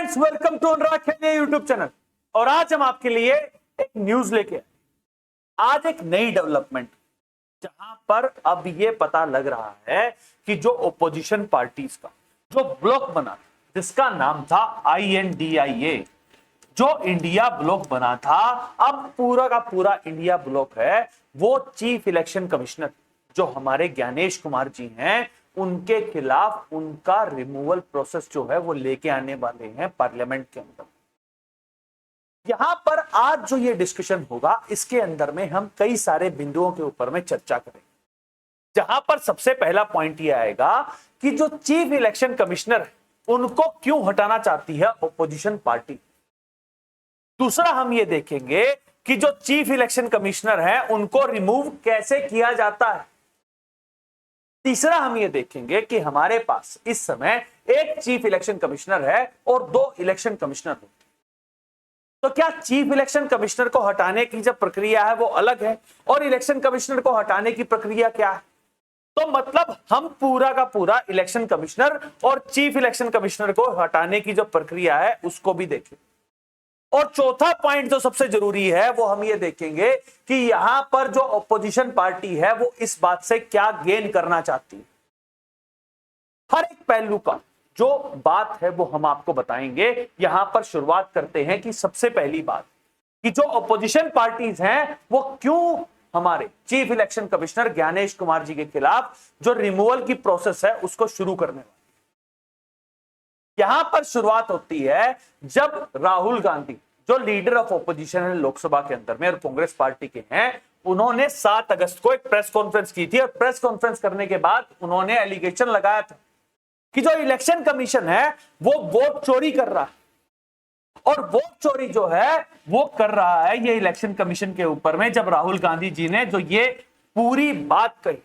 Friends, welcome to Anurag Kheliya YouTube channel. और आज हम आपके लिए एक न्यूज लेके आए। आज एक नई डेवलपमेंट जहां पर अब ये पता लग रहा है कि जो ओपोजिशन पार्टीज का जो ब्लॉक बना जिसका नाम था INDIA, जो इंडिया ब्लॉक बना था, अब पूरा का पूरा इंडिया ब्लॉक है। वो चीफ इलेक्शन कमिश्नर जो हमारे ज्ञानेश कुमार जी हैं, उनके खिलाफ उनका रिमूवल प्रोसेस जो है वो लेके आने वाले हैं पार्लियामेंट के अंदर। यहां पर आज जो ये डिस्कशन होगा, इसके अंदर में हम कई सारे बिंदुओं के ऊपर में चर्चा करेंगे। जहां पर सबसे पहला पॉइंट ये आएगा कि जो चीफ इलेक्शन कमिश्नर है, उनको क्यों हटाना चाहती है ओपोजिशन पार्टी। दूसरा हम ये देखेंगे कि जो चीफ इलेक्शन कमिश्नर है, उनको रिमूव कैसे किया जाता है। तीसरा हम ये देखेंगे कि हमारे पास इस समय एक चीफ इलेक्शन कमिश्नर है और 2 इलेक्शन कमिश्नर होते हैं। तो क्या चीफ इलेक्शन कमिश्नर को हटाने की जो प्रक्रिया है वो अलग है और इलेक्शन कमिश्नर को हटाने की प्रक्रिया क्या है। तो मतलब हम पूरा का पूरा इलेक्शन कमिश्नर और चीफ इलेक्शन कमिश्नर को हटाने की जो प्रक्रिया है उसको भी देखें। और चौथा पॉइंट जो सबसे जरूरी है वो हम ये देखेंगे कि यहां पर जो ऑपोजिशन पार्टी है वो इस बात से क्या गेन करना चाहती है। हर एक पहलू का जो बात है वो हम आपको बताएंगे। यहां पर शुरुआत करते हैं कि सबसे पहली बात कि जो ऑपोजिशन पार्टीज हैं वो क्यों हमारे chief election commissioner Gyanesh Kumar ji के खिलाफ जो रिमूवल की प्रोसेस है उसको शुरू करने वाले। यहां पर शुरुआत होती है जब राहुल गांधी जो लीडर ऑफ ऑपोजिशन है लोकसभा के अंदर में और कांग्रेस पार्टी के हैं, उन्होंने 7 अगस्त को एक प्रेस कॉन्फ्रेंस की थी। और प्रेस कॉन्फ्रेंस करने के बाद उन्होंने एलिगेशन लगाया था कि जो इलेक्शन कमीशन है वो वोट चोरी कर रहा है। और वोट चोरी जो है वो कर रहा है ये इलेक्शन कमीशन के ऊपर में। जब राहुल गांधी जी ने जो ये पूरी बात कही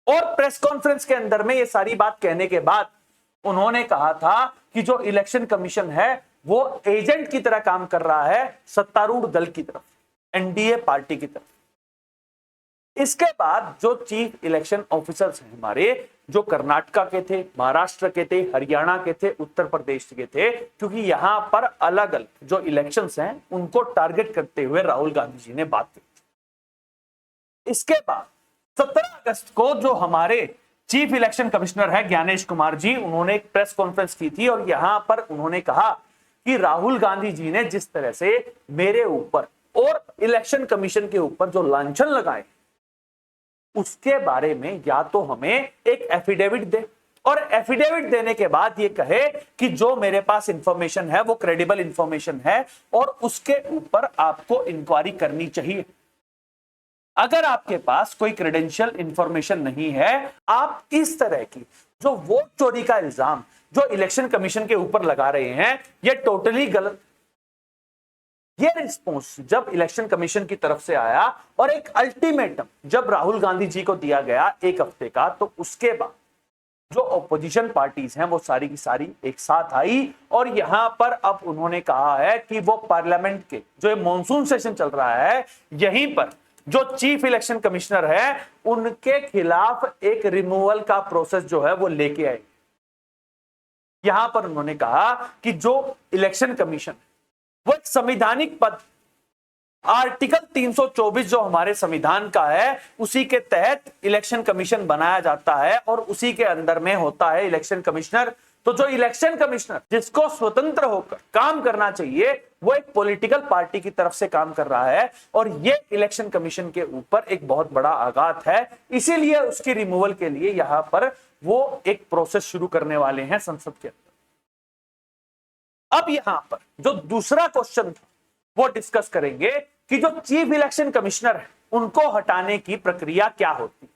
और प्रेस कॉन्फ्रेंस के अंदर में ये सारी बात कहने के बाद उन्होंने कहा था कि जो इलेक्शन कमीशन है वो एजेंट की तरह काम कर रहा है सत्तारूढ़ दल की तरफ, NDA पार्टी की तरफ। इसके बाद जो चीफ इलेक्शन ऑफिसर्स हैं हमारे, जो कर्नाटका के थे, महाराष्ट्र के थे, हरियाणा के थे, उत्तर प्रदेश के थे, क्योंकि यहां पर अलग अलग जो इलेक्शंस हैं उनको टारगेट करते हुए राहुल गांधी जी ने बात की। इसके बाद 17 अगस्त को जो हमारे चीफ इलेक्शन कमिश्नर है ज्ञानेश कुमार जी, उन्होंने एक प्रेस कॉन्फ्रेंस की थी और यहां पर उन्होंने कहा कि राहुल गांधी जी ने जिस तरह से मेरे ऊपर और इलेक्शन कमीशन के ऊपर जो लांछन लगाए, उसके बारे में या तो हमें एक एफिडेविट दे और एफिडेविट देने के बाद ये कहे कि जो मेरे पास इंफॉर्मेशन है वो क्रेडिबल इंफॉर्मेशन है और उसके ऊपर आपको इंक्वायरी करनी चाहिए। अगर आपके पास कोई क्रेडेंशियल इंफॉर्मेशन नहीं है, आप इस तरह की जो वोट चोरी का इल्जाम जो इलेक्शन कमीशन के ऊपर लगा रहे हैं, ये टोटली गलत। ये रिस्पॉन्स जब इलेक्शन कमीशन की तरफ से आया और एक अल्टीमेटम जब राहुल गांधी जी को दिया गया 1 हफ्ते का, तो उसके बाद जो ऑपोजिशन पार्टीज हैं वो सारी की सारी एक साथ आई और यहां पर अब उन्होंने कहा है कि वो पार्लियामेंट के जो मॉनसून सेशन चल रहा है, यहीं पर जो चीफ इलेक्शन कमिश्नर है उनके खिलाफ एक रिमूवल का प्रोसेस जो है वो लेके आए। यहां पर उन्होंने कहा कि जो इलेक्शन कमीशन वो एक संवैधानिक पद, आर्टिकल 324 जो हमारे संविधान का है उसी के तहत इलेक्शन कमीशन बनाया जाता है और उसी के अंदर में होता है इलेक्शन कमिश्नर। तो जो इलेक्शन कमिश्नर जिसको स्वतंत्र होकर काम करना चाहिए, वो एक पॉलिटिकल पार्टी की तरफ से काम कर रहा है और ये इलेक्शन कमीशन के ऊपर एक बहुत बड़ा आघात है। इसीलिए उसकी रिमूवल के लिए यहां पर वो एक प्रोसेस शुरू करने वाले हैं संसद के अंदर। अब यहां पर जो दूसरा क्वेश्चन था वो डिस्कस करेंगे कि जो चीफ इलेक्शन कमिश्नर है उनको हटाने की प्रक्रिया क्या होती है।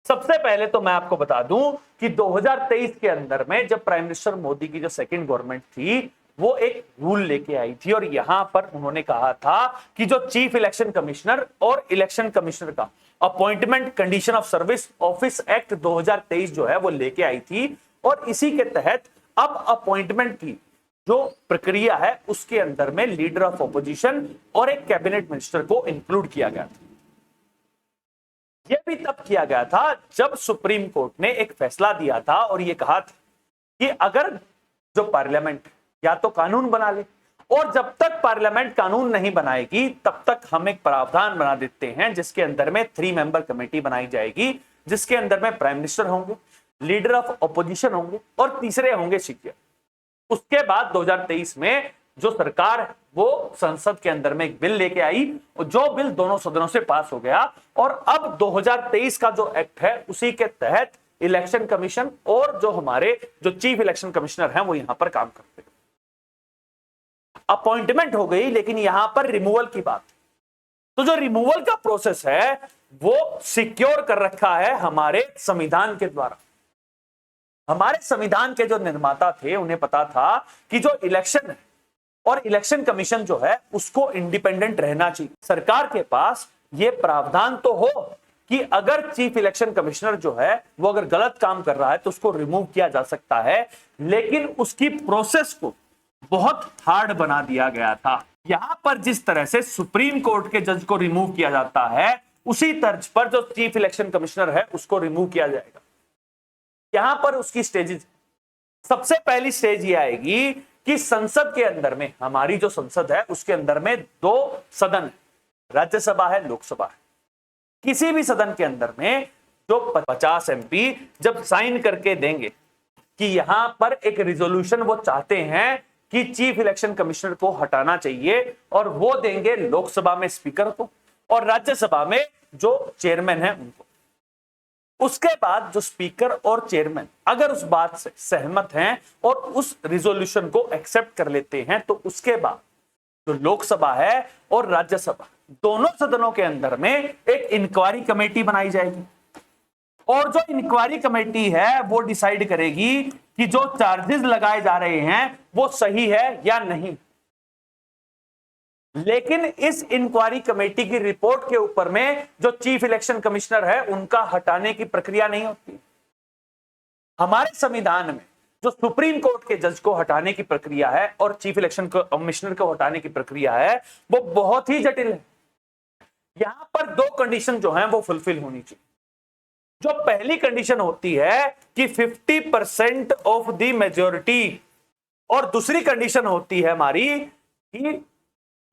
सबसे पहले तो मैं आपको बता दूं कि 2023 के अंदर में जब प्राइम मिनिस्टर मोदी की जो सेकंड गवर्नमेंट थी, वो एक रूल लेके आई थी और यहां पर उन्होंने कहा था कि जो चीफ इलेक्शन कमिश्नर और इलेक्शन कमिश्नर का appointment condition of service office act 2023 जो है वो लेके आई थी और इसी के तहत अब अपॉइंटमेंट की जो प्रक्रिया है उसके अंदर में लीडर ऑफ ऑपोजिशन और एक कैबिनेट मिनिस्टर को इंक्लूड किया गया था। यह भी तब किया गया था जब सुप्रीम कोर्ट ने एक फैसला दिया था और यह कहा था कि अगर जो पार्लियामेंट या तो कानून बना ले, और जब तक पार्लियामेंट कानून नहीं बनाएगी तब तक हम एक प्रावधान बना देते हैं जिसके अंदर में 3 मेंबर कमेटी बनाई जाएगी, जिसके अंदर में प्राइम मिनिस्टर होंगे, लीडर ऑफ ऑपोजिशन होंगे और तीसरे होंगे सीपीएम। उसके बाद 2023 में जो सरकार है वो संसद के अंदर में एक बिल लेके आई और जो बिल दोनों सदनों से पास हो गया, और अब 2023 का जो एक्ट है उसी के तहत इलेक्शन कमीशन और जो हमारे जो चीफ इलेक्शन कमिश्नर हैं वो यहां पर काम करते हैं। अपॉइंटमेंट हो गई, लेकिन यहां पर रिमूवल की बात, तो जो रिमूवल का प्रोसेस है वो सिक्योर कर रखा है हमारे संविधान के द्वारा। हमारे संविधान के जो निर्माता थे उन्हें पता था कि जो इलेक्शन है और इलेक्शन कमीशन जो है उसको इंडिपेंडेंट रहना चाहिए। सरकार के पास ये प्रावधान तो हो कि अगर चीफ इलेक्शन कमिश्नर जो है वो अगर गलत काम कर रहा है तो उसको रिमूव किया जा सकता है, लेकिन उसकी प्रोसेस को बहुत हार्ड बना दिया गया था। यहां पर जिस तरह से सुप्रीम कोर्ट के जज को रिमूव किया जाता है उसी तर्ज पर जो चीफ इलेक्शन कमिश्नर है उसको रिमूव किया जाएगा। यहां पर उसकी स्टेजेस, सबसे पहली स्टेज ये आएगी कि संसद के अंदर में, हमारी जो संसद है उसके अंदर में 2 सदन है, राज्यसभा है, लोकसभा है। किसी भी सदन के अंदर में जो 50 एमपी जब साइन करके देंगे कि यहां पर एक रिजोल्यूशन वो चाहते हैं कि चीफ इलेक्शन कमिश्नर को हटाना चाहिए, और वो देंगे लोकसभा में स्पीकर को और राज्यसभा में जो चेयरमैन है उनको। उसके बाद जो स्पीकर और चेयरमैन अगर उस बात से सहमत हैं और उस रिजोल्यूशन को एक्सेप्ट कर लेते हैं तो उसके बाद जो लोकसभा है और राज्यसभा दोनों सदनों के अंदर में एक इंक्वायरी कमेटी बनाई जाएगी, और जो इंक्वायरी कमेटी है वो डिसाइड करेगी कि जो चार्जेस लगाए जा रहे हैं वो सही है या नहीं। लेकिन इस इंक्वायरी कमेटी की रिपोर्ट के ऊपर में जो चीफ इलेक्शन कमिश्नर है उनका हटाने की प्रक्रिया नहीं होती। हमारे संविधान में जो सुप्रीम कोर्ट के जज को हटाने की प्रक्रिया है और चीफ इलेक्शन कमिश्नर को हटाने की प्रक्रिया है वो बहुत ही जटिल है। यहां पर 2 कंडीशन जो हैं वो फुलफिल होनी चाहिए। जो पहली कंडीशन होती है कि 50% ऑफ द मेजॉरिटी, और दूसरी कंडीशन होती है हमारी कि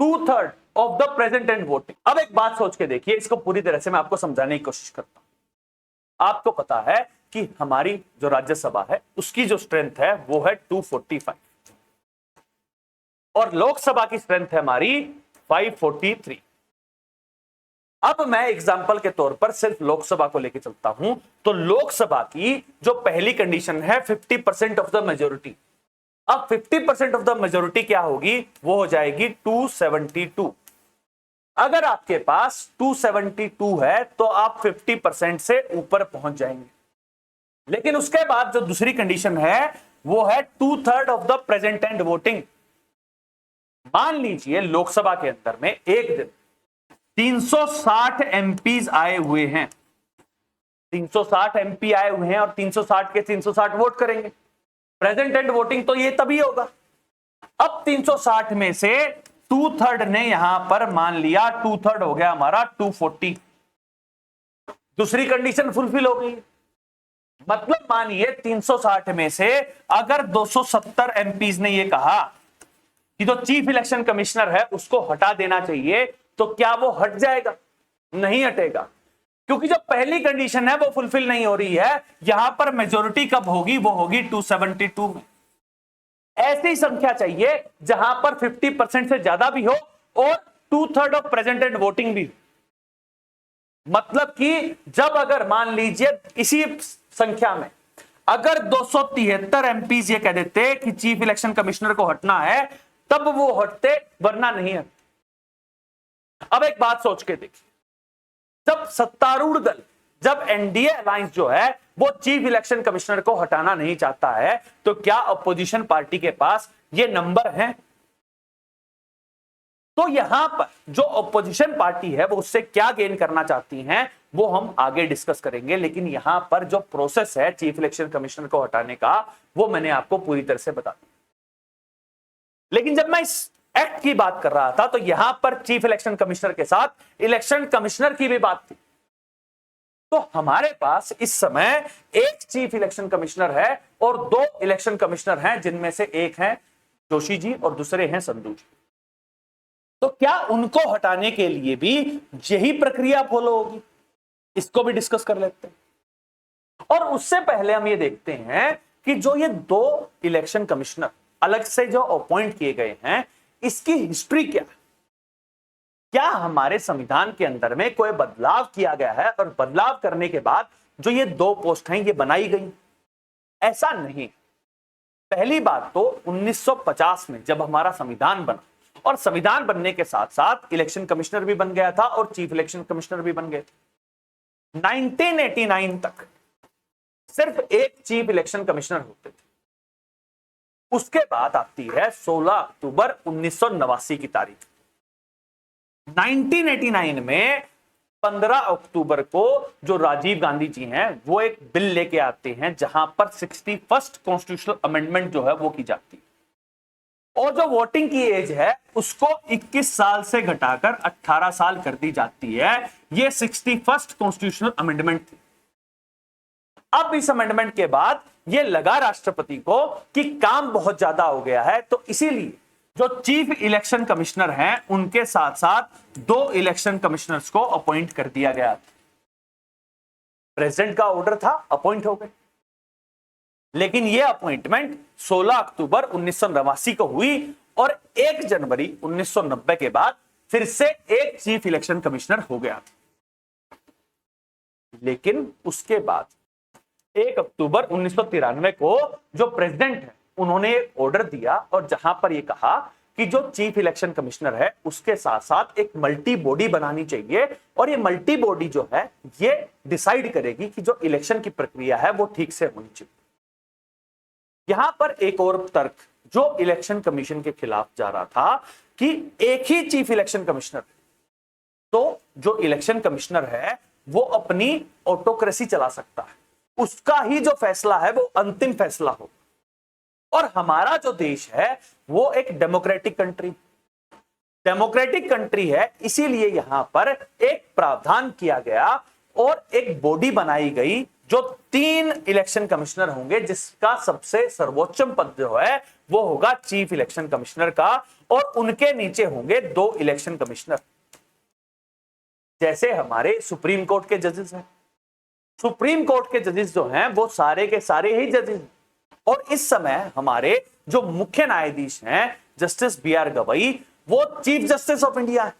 2/3 of the present and voting. अब एक बात सोच के देखिए, इसको पूरी तरह से मैं आपको समझाने की कोशिश करता हूं। आपको पता है कि हमारी जो राज्यसभा है उसकी जो स्ट्रेंथ है वो है 245 और लोकसभा की स्ट्रेंथ है हमारी 543। अब मैं एग्जांपल के तौर पर सिर्फ लोकसभा को लेकर चलता हूं, तो लोकसभा की जो पहली कंडीशन है 50% ऑफ द मेजॉरिटी। अब 50% ऑफ द मेजॉरिटी क्या होगी, वो हो जाएगी 272। अगर आपके पास 272 है तो आप 50% से ऊपर पहुंच जाएंगे। लेकिन उसके बाद जो दूसरी कंडीशन है वो है 2/3 of the present and voting. मान लीजिए लोकसभा के अंदर में एक दिन 360 एमपीज आए हुए हैं, 360 एमपी आए हुए हैं और 360 के 360 वोट करेंगे। प्रेजेंट एंड वोटिंग तो ये तभी होगा। अब 360 में से 2/3 ने यहां पर मान लिया, 2/3 हो गया हमारा 240। दूसरी कंडीशन फुलफिल हो गई। मतलब मानिए 360 में से अगर 270 एमपीज ने यह कहा कि जो चीफ इलेक्शन कमिश्नर है उसको हटा देना चाहिए, तो क्या वो हट जाएगा? नहीं हटेगा, क्योंकि जो पहली कंडीशन है वो फुलफिल नहीं हो रही है। यहां पर मेजॉरिटी कब होगी, वो होगी 272 में। ऐसी संख्या चाहिए जहां पर 50% से ज्यादा भी हो और 2/3 ऑफ प्रेजेंट एंड वोटिंग भी। मतलब कि जब अगर मान लीजिए इसी संख्या में अगर 273 एमपीज ये कह देते कि चीफ इलेक्शन कमिश्नर को हटना है, तब वो हटते, वरना नहीं हटते। अब एक बात सोच के देखिए, जब सत्तारूढ़ दल, जब एनडीए अलायंस जो है वो चीफ इलेक्शन कमिश्नर को हटाना नहीं चाहता है, तो क्या अपोजिशन पार्टी के पास ये नंबर है? तो यहां पर जो अपोजिशन पार्टी है वो उससे क्या गेन करना चाहती हैं वो हम आगे डिस्कस करेंगे। लेकिन यहां पर जो प्रोसेस है चीफ इलेक्शन कमिश्नर को हटाने का वो मैंने आपको पूरी तरह से बता दिया। लेकिन जब मैं इस एक्ट की बात कर रहा था तो यहां पर चीफ इलेक्शन कमिश्नर के साथ इलेक्शन कमिश्नर की भी बात थी। तो हमारे पास इस समय एक चीफ इलेक्शन कमिश्नर है और 2 इलेक्शन कमिश्नर हैं, जिनमें से एक है जोशी जी और दूसरे हैं संधू जी। तो क्या उनको हटाने के लिए भी यही प्रक्रिया फॉलो होगी? इसको भी डिस्कस कर लेते हैं। और उससे पहले हम ये देखते हैं कि जो ये दो इलेक्शन कमिश्नर अलग से जो अपॉइंट किए गए हैं, इसकी हिस्ट्री क्या है? क्या हमारे संविधान के अंदर में कोई बदलाव किया गया है और बदलाव करने के बाद जो ये दो पोस्ट हैं ये बनाई गई? ऐसा नहीं। पहली बात तो 1950 में जब हमारा संविधान बना, और संविधान बनने के साथ साथ इलेक्शन कमिश्नर भी बन गया था और चीफ इलेक्शन कमिश्नर भी बन गए थे। 1989 तक सिर्फ एक चीफ इलेक्शन कमिश्नर होते थे। उसके बाद आती है 16 अक्टूबर 1989 की तारीख। 1989 में 15 अक्टूबर को जो राजीव गांधी जी हैं वो एक बिल लेके आते हैं जहां पर 61st कॉन्स्टिट्यूशनल अमेंडमेंट जो है वो की जाती है, और जो वोटिंग की एज है उसको 21 साल से घटाकर 18 साल कर दी जाती है। ये 61st कॉन्स्टिट्यूशनल अमेंडमेंट थी। अब इस अमेंडमेंट के बाद ये लगा राष्ट्रपति को कि काम बहुत ज्यादा हो गया है, तो इसीलिए जो चीफ इलेक्शन कमिश्नर हैं उनके साथ साथ दो इलेक्शन कमिश्नर्स को अपॉइंट कर दिया गया। प्रेसिडेंट का ऑर्डर था, अपॉइंट हो गए, लेकिन यह अपॉइंटमेंट 16 अक्टूबर 1989 को हुई और 1 जनवरी 1990 के बाद फिर से एक चीफ इलेक्शन कमिश्नर हो गया। लेकिन उसके बाद 1 अक्टूबर 1993 को जो प्रेसिडेंट है उन्होंने ऑर्डर दिया और जहां पर यह कहा कि जो चीफ इलेक्शन कमिश्नर है उसके साथ साथ एक मल्टी बॉडी बनानी चाहिए, और ये मल्टी बॉडी जो है ये डिसाइड करेगी कि जो इलेक्शन की प्रक्रिया है वो ठीक से होनी चाहिए। यहां पर एक और तर्क जो इलेक्शन कमीशन के खिलाफ जा रहा था कि एक ही चीफ इलेक्शन कमिश्नर, तो जो इलेक्शन कमिश्नर है वो अपनी ऑटोक्रेसी चला सकता है, उसका ही जो फैसला है वो अंतिम फैसला हो। और हमारा जो देश है वो एक डेमोक्रेटिक कंट्री है, इसीलिए यहां पर एक प्रावधान किया गया और एक बॉडी बनाई गई जो 3 इलेक्शन कमिश्नर होंगे, जिसका सबसे सर्वोच्च पद जो है वो होगा चीफ इलेक्शन कमिश्नर का, और उनके नीचे होंगे 2 इलेक्शन कमिश्नर। जैसे हमारे सुप्रीम कोर्ट के जजेस हैं, सुप्रीम कोर्ट के जजेस जो हैं वो सारे के सारे ही जजेस, और इस समय हमारे जो मुख्य न्यायाधीश हैं जस्टिस BR गवई वो चीफ जस्टिस ऑफ इंडिया है।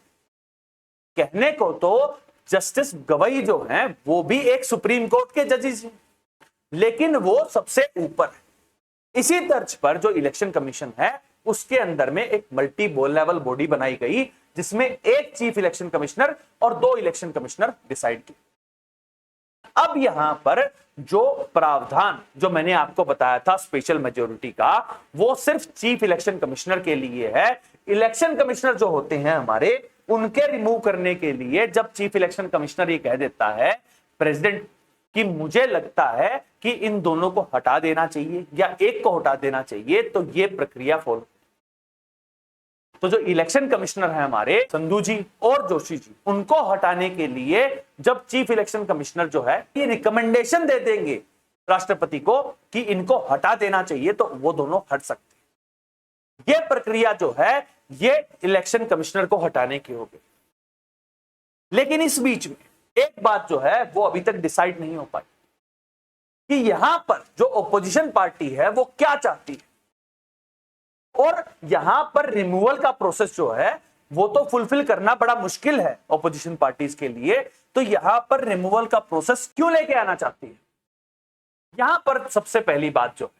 कहने को तो जस्टिस गवई जो हैं वो भी एक सुप्रीम कोर्ट के जजेस हैं, लेकिन वो सबसे ऊपर है। इसी तर्ज पर जो इलेक्शन कमीशन है उसके अंदर में एक मल्टी लेवल बॉडी बनाई गई जिसमें एक चीफ इलेक्शन कमिश्नर और 2 इलेक्शन कमिश्नर डिसाइड किए। अब यहां पर जो प्रावधान जो मैंने आपको बताया था स्पेशल मेजोरिटी का, वो सिर्फ चीफ इलेक्शन कमिश्नर के लिए है। इलेक्शन कमिश्नर जो होते हैं हमारे, उनके रिमूव करने के लिए जब चीफ इलेक्शन कमिश्नर ये कह देता है प्रेसिडेंट कि मुझे लगता है कि इन दोनों को हटा देना चाहिए या एक को हटा देना चाहिए, तो ये प्रक्रिया फॉलो। तो जो इलेक्शन कमिश्नर है हमारे संधू जी और जोशी जी, उनको हटाने के लिए जब चीफ इलेक्शन कमिश्नर जो है ये रिकमेंडेशन दे देंगे राष्ट्रपति को कि इनको हटा देना चाहिए, तो वो दोनों हट सकते हैं। ये प्रक्रिया जो है ये इलेक्शन कमिश्नर को हटाने की होगी। लेकिन इस बीच में एक बात जो है वो अभी तक डिसाइड नहीं हो पाई कि यहां पर जो ओपोजिशन पार्टी है वो क्या चाहती है, और यहां पर रिमूवल का प्रोसेस जो है वो तो फुलफिल करना बड़ा मुश्किल है ओपोजिशन पार्टीज के लिए। तो यहां पर रिमूवल का प्रोसेस क्यों लेके आना चाहती है? यहां पर सबसे पहली बात जो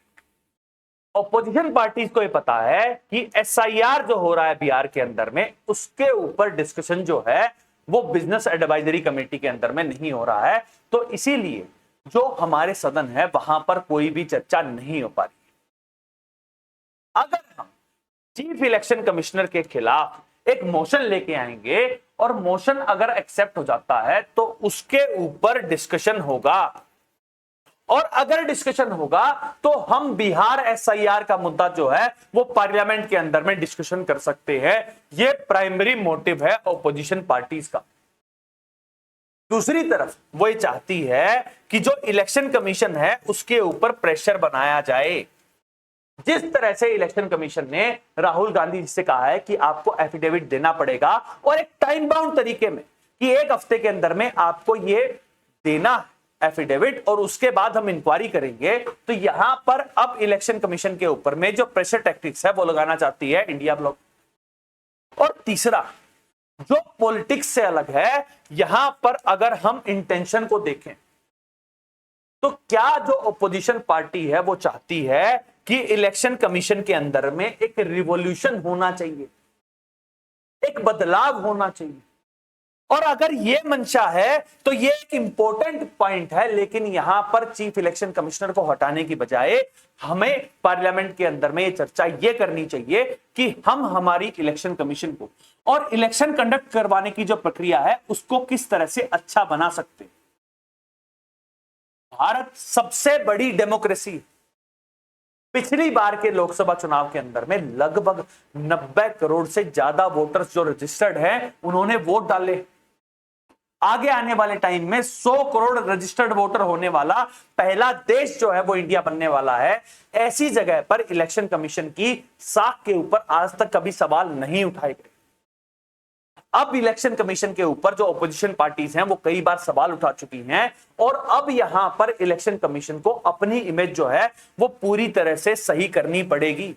ओपोजिशन पार्टीज को ये पता है कि SIR जो हो रहा है बिहार के अंदर में, उसके ऊपर डिस्कशन जो है वो बिजनेस एडवाइजरी कमेटी के अंदर में नहीं हो रहा है, तो इसीलिए जो हमारे सदन है वहां पर कोई भी चर्चा नहीं हो पा रही। अगर हम चीफ इलेक्शन कमिश्नर के खिलाफ एक मोशन लेके आएंगे और मोशन अगर एक्सेप्ट हो जाता है तो उसके ऊपर डिस्कशन होगा, और अगर डिस्कशन होगा तो हम बिहार SIR का मुद्दा जो है वो पार्लियामेंट के अंदर में डिस्कशन कर सकते हैं। ये प्राइमरी मोटिव है ओपोजिशन पार्टीज का। दूसरी तरफ वो ये चाहती है कि जो इलेक्शन कमीशन है उसके ऊपर प्रेशर बनाया जाए, जिस तरह से इलेक्शन कमीशन ने राहुल गांधी जी से कहा है कि आपको एफिडेविट देना पड़ेगा और एक टाइम बाउंड तरीके में कि 1 हफ्ते के अंदर में आपको ये देना एफिडेविट और उसके बाद हम इंक्वायरी करेंगे, तो यहां पर अब इलेक्शन कमीशन के ऊपर में जो प्रेशर टैक्टिक्स है वो लगाना चाहती है इंडिया ब्लॉक। और तीसरा जो पॉलिटिक्स से अलग है, यहां पर अगर हम इंटेंशन को देखें तो क्या जो ओपोजिशन पार्टी है वो चाहती है कि इलेक्शन कमीशन के अंदर में एक रिवॉल्यूशन होना चाहिए, एक बदलाव होना चाहिए। और अगर ये मंशा है तो ये एक इंपॉर्टेंट पॉइंट है, लेकिन यहां पर चीफ इलेक्शन कमिश्नर को हटाने की बजाय हमें पार्लियामेंट के अंदर में ये चर्चा ये करनी चाहिए कि हम हमारी इलेक्शन कमीशन को और इलेक्शन कंडक्ट करवाने की जो प्रक्रिया है उसको किस तरह से अच्छा बना सकते हैं। भारत सबसे बड़ी डेमोक्रेसी, पिछली बार के लोकसभा चुनाव के अंदर में लगभग 90 करोड़ से ज्यादा वोटर्स जो रजिस्टर्ड हैं उन्होंने वोट डाले। आगे आने वाले टाइम में 100 करोड़ रजिस्टर्ड वोटर होने वाला पहला देश जो है वो इंडिया बनने वाला है। ऐसी जगह पर इलेक्शन कमीशन की साख के ऊपर आज तक कभी सवाल नहीं उठाए गए। अब इलेक्शन कमीशन के ऊपर जो ओपोजिशन पार्टीज हैं वो कई बार सवाल उठा चुकी हैं और अब यहां पर इलेक्शन कमीशन को अपनी इमेज जो है वो पूरी तरह से सही करनी पड़ेगी।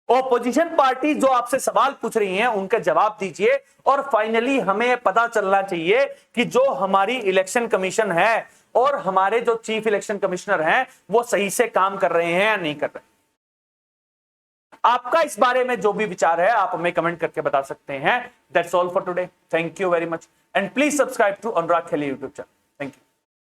ओपोजिशन पार्टी जो आपसे सवाल पूछ रही हैं उनका जवाब दीजिए और फाइनली हमें पता चलना चाहिए कि जो हमारी इलेक्शन कमीशन है और हमारे जो चीफ इलेक्शन कमिश्नर हैं वो सही से काम कर रहे हैं या नहीं कर रहे। आपका इस बारे में जो भी विचार है आप हमें कमेंट करके बता सकते हैं। That's all for today. Thank you very much and please subscribe to Anurag Kheli YouTube channel. Thank you.